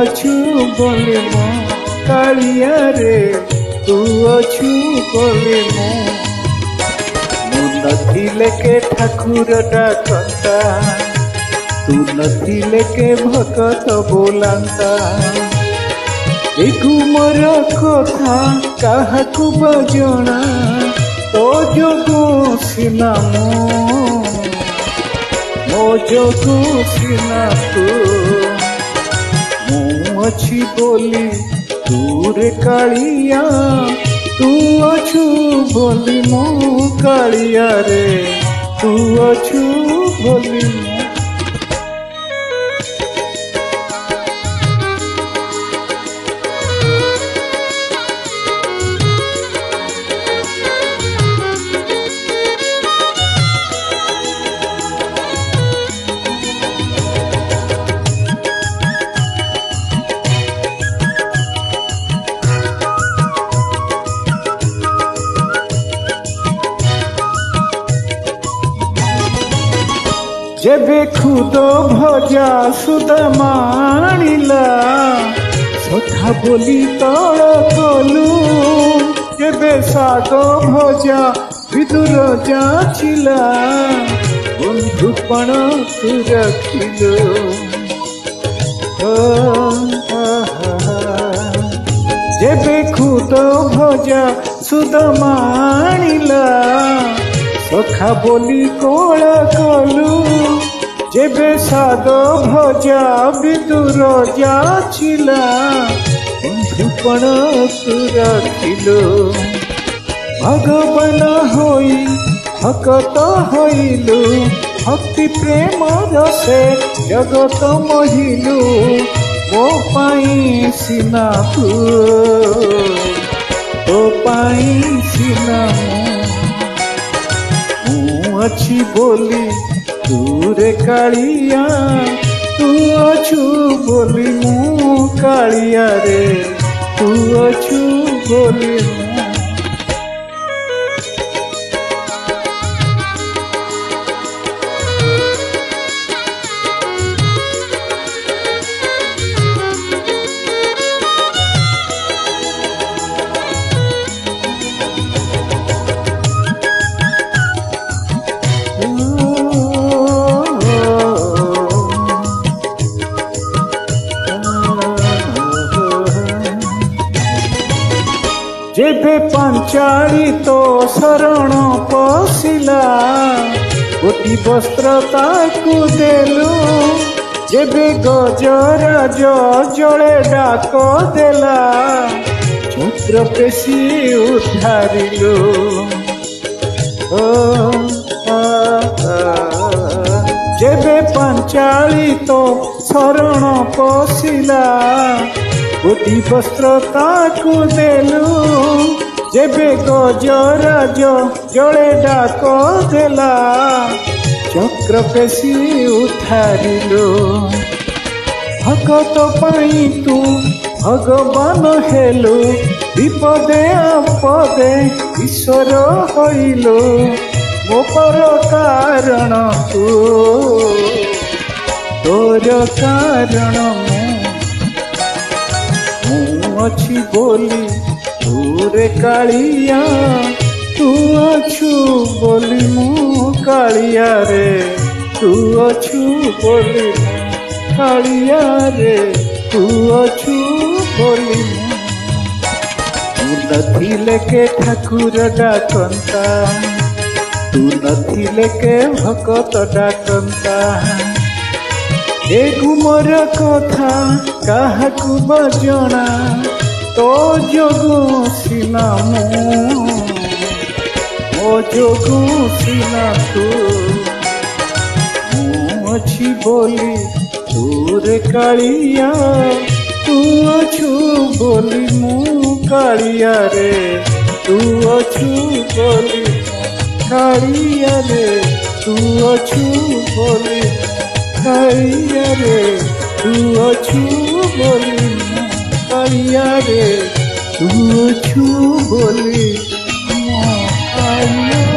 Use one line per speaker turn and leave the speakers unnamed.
अछु बोले मो कालिया रे तू अछु बोले मो नथिले के ठाकुर डाकंता तू नथिले के भगत बोलांता गुमर कथा काहाकू बजना तो जोगो सिना मो जोगो सिना तू मु अच्छी बोली तू रे कालिया तू अछु बोली मो कालिया रे तू अछु बोली मो जेबे खुद भजा सुदामा आनिला सखा बोली तल कलु जेबे साग भजा विदुर जाचिला बंधुपण तू रखिलो जेबे खुद भजा सुदामा आनिला सखा बोली कोल कलु जेबे साग भजा विदुर जाचिला बंधुपण तू रखिलो भगवान होई भगत होइलु भक्ति प्रेम रसे जगत महिलु मो पाई सिना तो पाई सिना अच्छी बोली तू रे कालिया तू अछु बोली मु कालिया रे तू अछु बोली मु जेबे पांचाली तो शरण पशिला गोटी वस्त्र ताकू देलु जेबे गजराज जले डाक देला छत्र पेशी उद्धारिलु जेबे पांचाली तो शरण पशिला गोटी वस्त्र ताकू देलु जेबे गजराज जले डाक देला चक्र पेशी उठारिलु भगत पाई तू भगवान हेलु विपदे आपदे ईश्वर होइलु मो पर कारण तू तोर कारण अच्छी बोली तू रे कालिया तू अछु बोली मु कालिया रे तू अछु बोली मु कालिया रे तू अछु बोली तू नथिले के ठाकुर डाकंता तू नथिले के भगत डाकंता ए गुमर कथा काहाकू बजना तो जोगु सिना मो जोगु सिना तू मु अच्छी बोली तू रे कालिया तू अछु बोली मु कालिया रे तू अछु बोली कालिया रे तू अछु बोली कालिया रे तू अछु बोली कालिया रे तू अछु बोली कालिया।